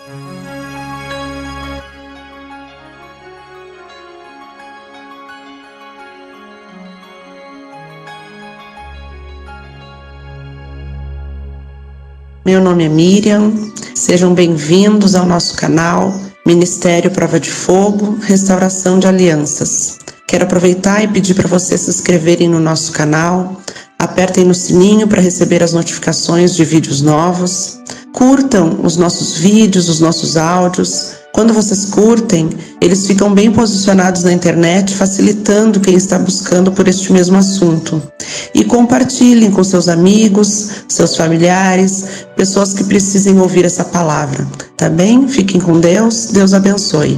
Meu nome é Miriam, sejam bem-vindos ao nosso canal Ministério Prova de Fogo, Restauração de Alianças. Quero aproveitar e pedir para vocês se inscreverem no nosso canal, apertem no sininho para receber as notificações de vídeos novos, curtam os nossos vídeos, os nossos áudios. Quando vocês curtem, eles ficam bem posicionados na internet, facilitando quem está buscando por este mesmo assunto. E compartilhem com seus amigos, seus familiares, pessoas que precisem ouvir essa palavra. Tá bem? Fiquem com Deus, Deus abençoe.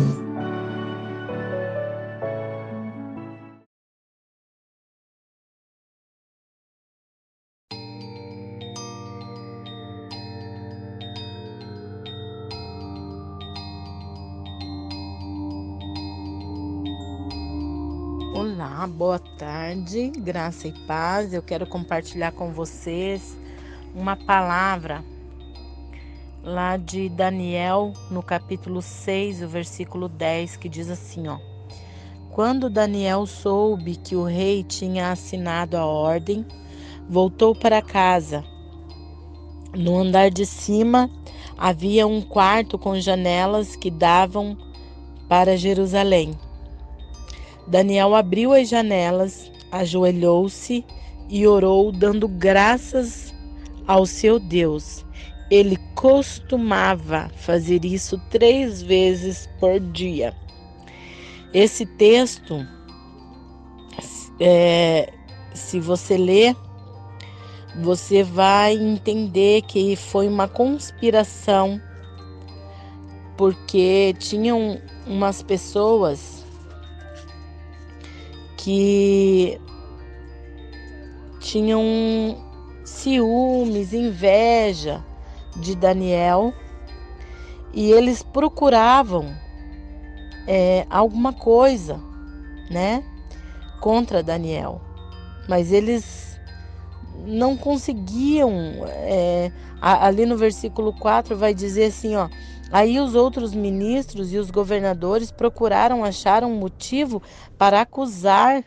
Olá, boa tarde, graça e paz. Eu quero compartilhar com vocês uma palavra lá de Daniel, no capítulo 6, o versículo 10, que diz assim, ó: Quando Daniel soube que o rei tinha assinado a ordem, voltou para casa. No andar de cima havia um quarto com janelas que davam para Jerusalém. Daniel abriu as janelas, ajoelhou-se e orou, dando graças ao seu Deus. Ele costumava fazer isso 3 vezes por dia. Esse texto, se você ler, você vai entender que foi uma conspiração, porque tinham umas pessoas que tinham ciúmes, inveja de Daniel, e eles procuravam alguma coisa, né, contra Daniel, mas eles não conseguiam. Ali no versículo 4 vai dizer assim, ó: Aí os outros ministros e os governadores acharam motivo para acusar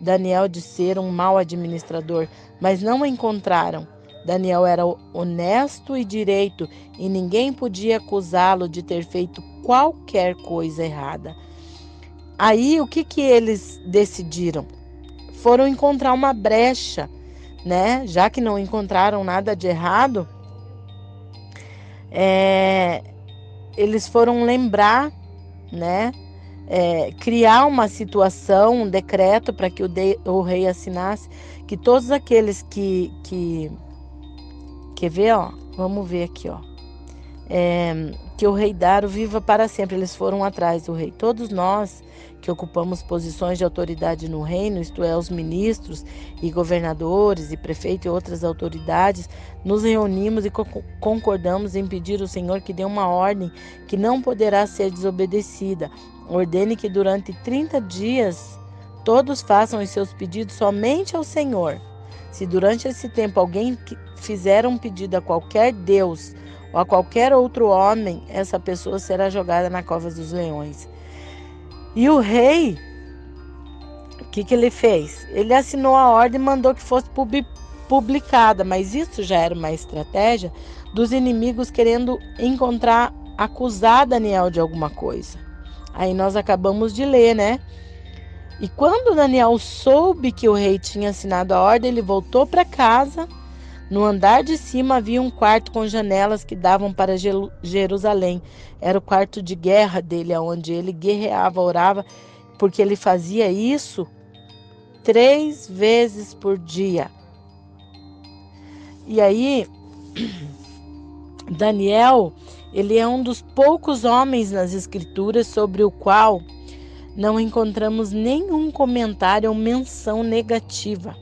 Daniel de ser um mau administrador, mas não encontraram. Daniel era honesto e direito, e ninguém podia acusá-lo de ter feito qualquer coisa errada. Aí o que eles decidiram? Foram encontrar uma brecha, né? Já que não encontraram nada de errado, eles foram lembrar, né? Criar uma situação, um decreto para que o rei assinasse, que todos aqueles que quer ver, ó? Vamos ver aqui, ó. Que o rei Dário viva para sempre. Eles foram atrás do rei. Todos nós que ocupamos posições de autoridade no reino, isto é, os ministros e governadores e prefeitos e outras autoridades, nos reunimos e concordamos em pedir ao Senhor que dê uma ordem que não poderá ser desobedecida. Ordene que durante 30 dias todos façam os seus pedidos somente ao Senhor. Se durante esse tempo alguém fizer um pedido a qualquer Deus ou a qualquer outro homem, essa pessoa será jogada na cova dos leões. E o rei, o que ele fez? Ele assinou a ordem e mandou que fosse publicada, mas isso já era uma estratégia dos inimigos querendo acusar Daniel de alguma coisa. Aí nós acabamos de ler, né? E quando Daniel soube que o rei tinha assinado a ordem, ele voltou para casa. No andar de cima havia um quarto com janelas que davam para Jerusalém. Era o quarto de guerra dele, onde ele guerreava, orava, porque ele fazia isso 3 vezes por dia. E aí, Daniel, ele é um dos poucos homens nas Escrituras sobre o qual não encontramos nenhum comentário ou menção negativa.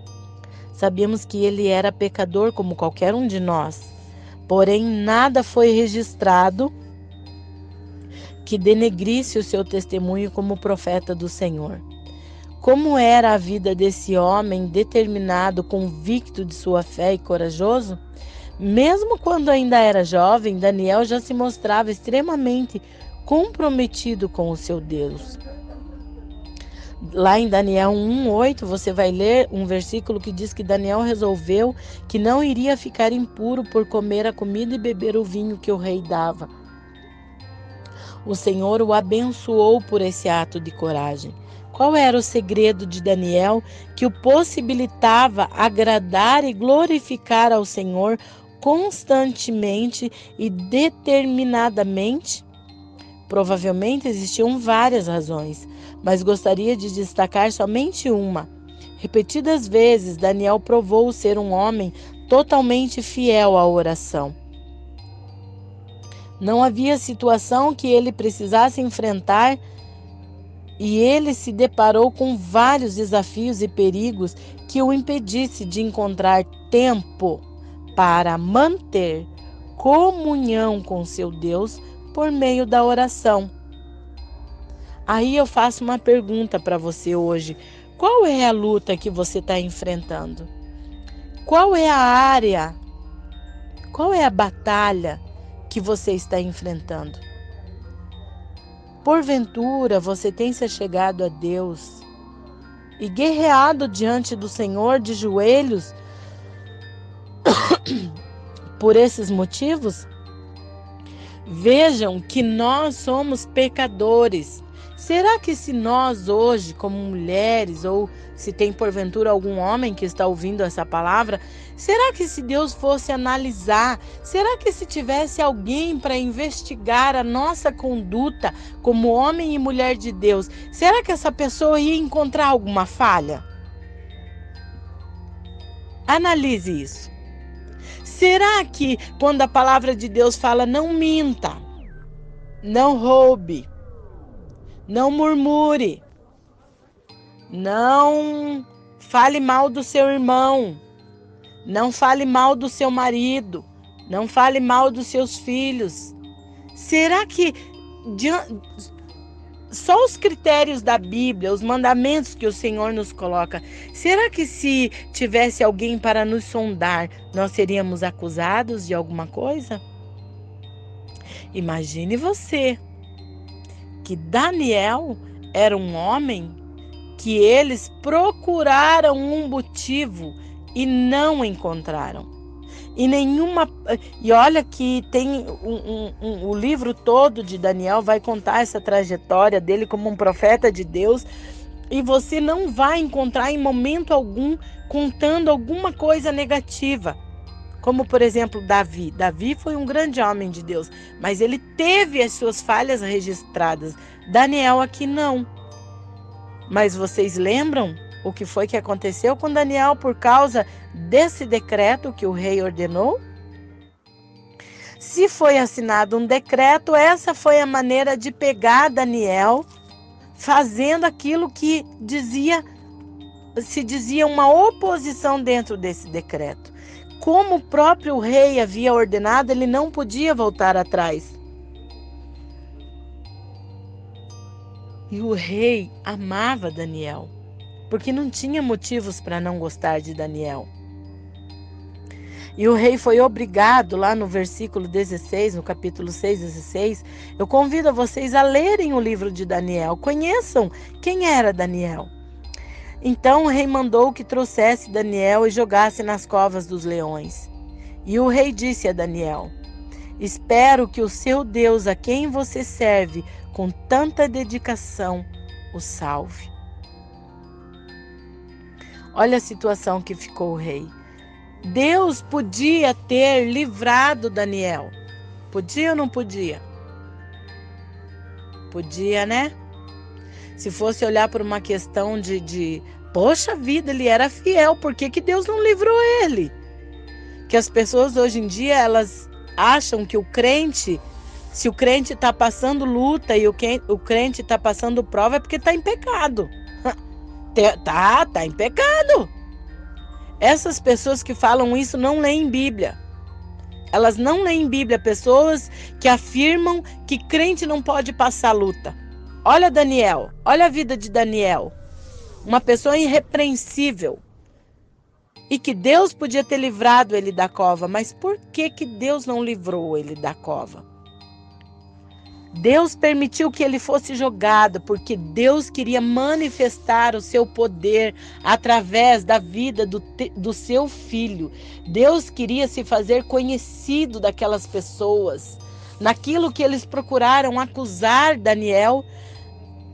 Sabíamos que ele era pecador como qualquer um de nós, porém nada foi registrado que denegrisse o seu testemunho como profeta do Senhor. Como era a vida desse homem determinado, convicto de sua fé e corajoso? Mesmo quando ainda era jovem, Daniel já se mostrava extremamente comprometido com o seu Deus. Lá em Daniel 1:8, você vai ler um versículo que diz que Daniel resolveu que não iria ficar impuro por comer a comida e beber o vinho que o rei dava. O Senhor o abençoou por esse ato de coragem. Qual era o segredo de Daniel que o possibilitava agradar e glorificar ao Senhor constantemente e determinadamente? Provavelmente existiam várias razões, mas gostaria de destacar somente uma. Repetidas vezes, Daniel provou ser um homem totalmente fiel à oração. Não havia situação que ele precisasse enfrentar e ele se deparou com vários desafios e perigos que o impedisse de encontrar tempo para manter comunhão com seu Deus por meio da oração. Aí eu faço uma pergunta para você hoje. Qual é a luta que você está enfrentando? Qual é a área? Qual é a batalha que você está enfrentando? Porventura você tem se chegado a Deus e guerreado diante do Senhor de joelhos por esses motivos? Vejam que nós somos pecadores. Será que se nós hoje, como mulheres, ou se tem porventura algum homem que está ouvindo essa palavra, será que se Deus fosse analisar, será que se tivesse alguém para investigar a nossa conduta como homem e mulher de Deus, será que essa pessoa ia encontrar alguma falha? Analise isso. Será que quando a palavra de Deus fala não minta, não roube, não murmure, não fale mal do seu irmão, não fale mal do seu marido, não fale mal dos seus filhos, será que só os critérios da Bíblia, os mandamentos que o Senhor nos coloca, será que se tivesse alguém para nos sondar, nós seríamos acusados de alguma coisa? Imagine você que Daniel era um homem que eles procuraram um motivo e não encontraram. E olha que tem o livro todo de Daniel vai contar essa trajetória dele como um profeta de Deus, e você não vai encontrar em momento algum contando alguma coisa negativa. Como, por exemplo, Davi. Davi foi um grande homem de Deus, mas ele teve as suas falhas registradas. Daniel aqui não. Mas vocês lembram o que foi que aconteceu com Daniel por causa desse decreto que o rei ordenou? Se foi assinado um decreto, essa foi a maneira de pegar Daniel fazendo aquilo que se dizia uma oposição dentro desse decreto. Como o próprio rei havia ordenado, ele não podia voltar atrás. E o rei amava Daniel, porque não tinha motivos para não gostar de Daniel. E o rei foi obrigado, lá no versículo 16, no capítulo 6, 16, eu convido a vocês a lerem o livro de Daniel, conheçam quem era Daniel. Então o rei mandou que trouxesse Daniel e jogasse nas covas dos leões. E o rei disse a Daniel: espero que o seu Deus, a quem você serve com tanta dedicação, o salve. Olha a situação que ficou o rei. Deus podia ter livrado Daniel. Podia ou não podia? Podia, né? Se fosse olhar por uma questão poxa vida, ele era fiel, por que Deus não livrou ele? Que as pessoas hoje em dia, elas acham que o crente, se o crente está passando luta e o crente está passando prova, é porque está em pecado. Tá em pecado. Essas pessoas que falam isso não leem Bíblia. Elas não leem Bíblia, pessoas que afirmam que crente não pode passar luta. Olha Daniel, olha a vida de Daniel. Uma pessoa irrepreensível. e que Deus podia ter livrado ele da cova, mas por que Deus não livrou ele da cova? Deus permitiu que ele fosse jogado, porque Deus queria manifestar o seu poder através da vida do seu filho. Deus queria se fazer conhecido daquelas pessoas. Naquilo que eles procuraram acusar Daniel,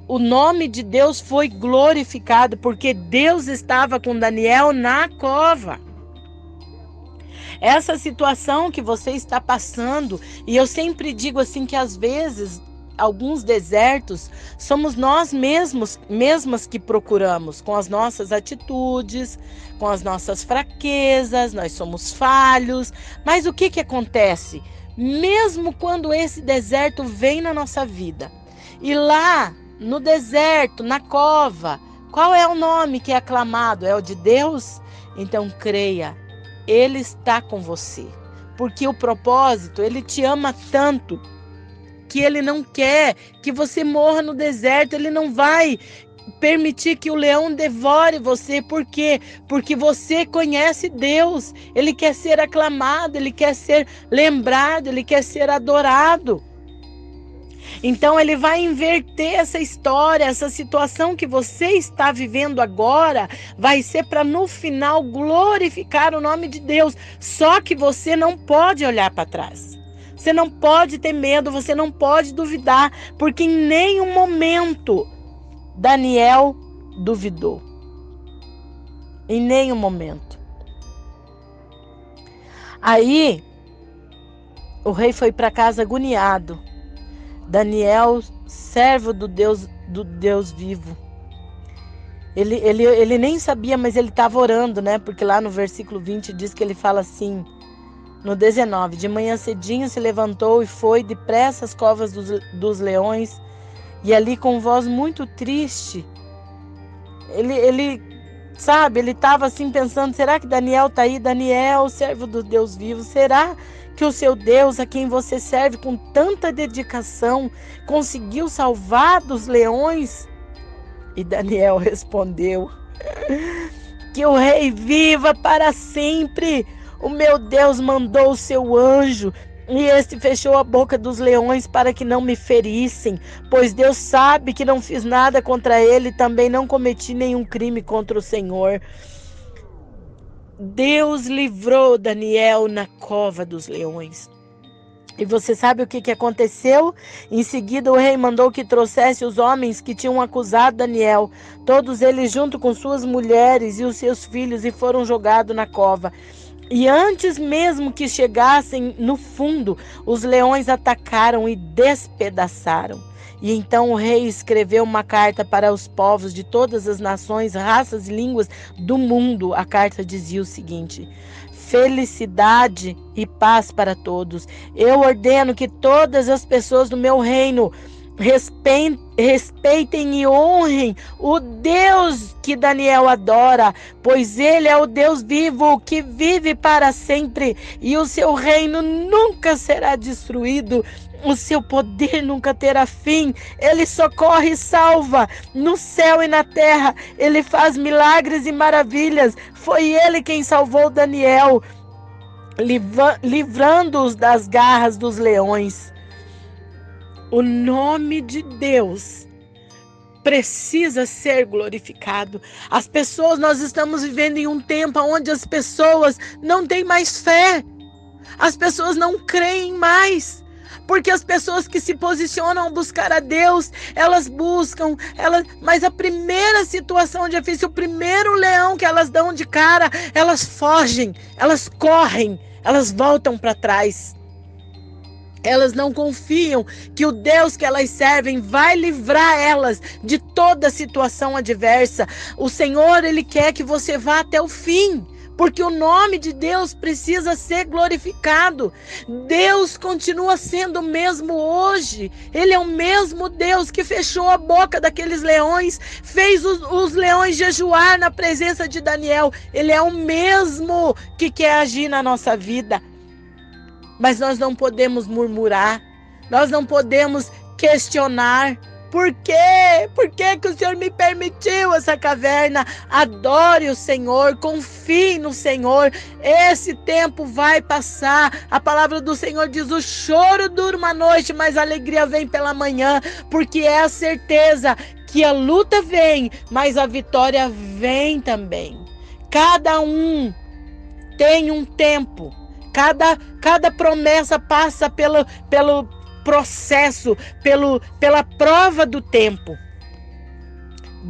o nome de Deus foi glorificado, porque Deus estava com Daniel na cova. Essa situação que você está passando, e eu sempre digo assim que às vezes, alguns desertos, somos nós mesmas que procuramos, com as nossas atitudes, com as nossas fraquezas, nós somos falhos, mas o que acontece? Mesmo quando esse deserto vem na nossa vida, e lá no deserto, na cova, qual é o nome que é aclamado? É o de Deus? Então creia, Ele está com você, porque o propósito, Ele te ama tanto, que Ele não quer que você morra no deserto, Ele não vai permitir que o leão devore você. Por quê? Porque você conhece Deus, Ele quer ser aclamado, Ele quer ser lembrado, Ele quer ser adorado. Então Ele vai inverter essa história, essa situação que você está vivendo agora, vai ser para no final glorificar o nome de Deus. Só que você não pode olhar para trás. Você não pode ter medo, você não pode duvidar, porque em nenhum momento Daniel duvidou. Em nenhum momento. Aí o rei foi para casa agoniado. Daniel, servo do Deus vivo. Ele nem sabia, mas ele estava orando, né? Porque lá no versículo 20 diz que ele fala assim, no 19, de manhã cedinho se levantou e foi depressa às covas dos leões, e ali com voz muito triste, ele estava assim pensando, será que Daniel está aí? Daniel, servo do Deus vivo, será que o seu Deus, a quem você serve com tanta dedicação, conseguiu salvar dos leões? E Daniel respondeu, que o rei viva para sempre. O meu Deus mandou o seu anjo, e este fechou a boca dos leões para que não me ferissem, pois Deus sabe que não fiz nada contra ele, também não cometi nenhum crime contra o Senhor. Deus livrou Daniel na cova dos leões. E você sabe o que aconteceu? Em seguida o rei mandou que trouxesse os homens que tinham acusado Daniel, todos eles junto com suas mulheres e os seus filhos, e foram jogados na cova. E antes mesmo que chegassem no fundo, os leões atacaram e despedaçaram. E então o rei escreveu uma carta para os povos de todas as nações, raças e línguas do mundo. A carta dizia o seguinte: felicidade e paz para todos. Eu ordeno que todas as pessoas do meu reino respeitem e honrem o Deus que Daniel adora, pois ele é o Deus vivo que vive para sempre, e o seu reino nunca será destruído. O seu poder nunca terá fim. Ele socorre e salva no céu e na terra. Ele faz milagres e maravilhas. Foi ele quem salvou Daniel, livrando-os das garras dos leões. O nome de Deus precisa ser glorificado. Nós estamos vivendo em um tempo onde as pessoas não têm mais fé. As pessoas não creem mais. Porque as pessoas que se posicionam a buscar a Deus, elas buscam, mas a primeira situação difícil, o primeiro leão que elas dão de cara, elas fogem, elas correm, elas voltam para trás. Elas não confiam que o Deus que elas servem vai livrar elas de toda situação adversa. O Senhor, Ele quer que você vá até o fim, porque o nome de Deus precisa ser glorificado. Deus continua sendo o mesmo hoje. Ele é o mesmo Deus que fechou a boca daqueles leões, fez os leões jejuar na presença de Daniel. Ele é o mesmo que quer agir na nossa vida. Mas nós não podemos murmurar, nós não podemos questionar, Por quê? Por que que o Senhor me permitiu essa caverna? Adore o Senhor, confie no Senhor. Esse tempo vai passar. A palavra do Senhor diz: o choro dura uma noite, mas a alegria vem pela manhã, porque é a certeza que a luta vem, mas a vitória vem também. Cada um tem um tempo. Cada promessa passa pelo processo, pela prova do tempo.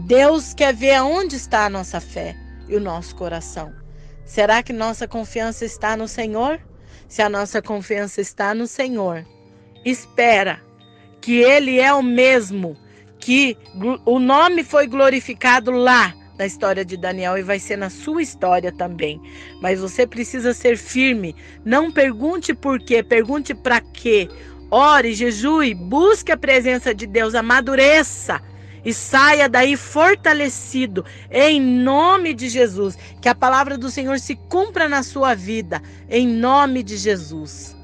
Deus quer ver aonde está a nossa fé e o nosso coração. Será que nossa confiança está no Senhor? Se a nossa confiança está no Senhor, espera que Ele é o mesmo, que o nome foi glorificado lá na história de Daniel e vai ser na sua história também. Mas você precisa ser firme. Não pergunte por quê, pergunte para quê. Ore, jejue, busque a presença de Deus, amadureça e saia daí fortalecido em nome de Jesus. Que a palavra do Senhor se cumpra na sua vida em nome de Jesus.